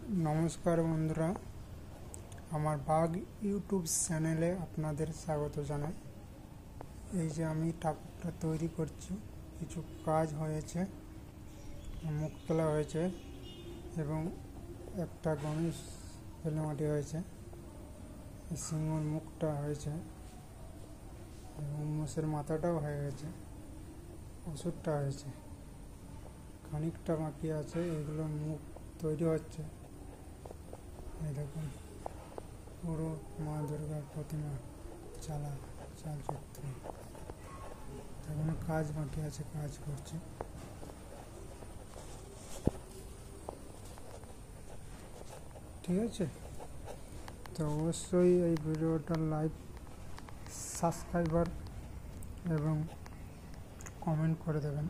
নমস্কার বন্ধুরা, আমার বাঘ ইউটিউব চ্যানেলে আপনাদের স্বাগত জানাই। এই যে আমি ঠাকুরটা তৈরি করছি, কিছু কাজ হয়েছে, মুখ তোলা হয়েছে এবং একটা গণেশ বেলমাটি হয়েছে, সিংহর মুখটা হয়েছে এবং মোষের মাথাটাও হয়ে গেছে, ওষুধটা হয়েছে, খানিকটা বাকি আছে। এগুলো মুখ তৈরি হচ্ছে। এই দেখুন, পুরো মা দুর্গার প্রতিমা চালচিত্র। এখনো কাজ বাকি আছে, কাজ করছে। ঠিক আছে, তো অবশ্যই এই ভিডিওটা লাইক, সাবস্ক্রাইবার এবং কমেন্ট করে দেবেন।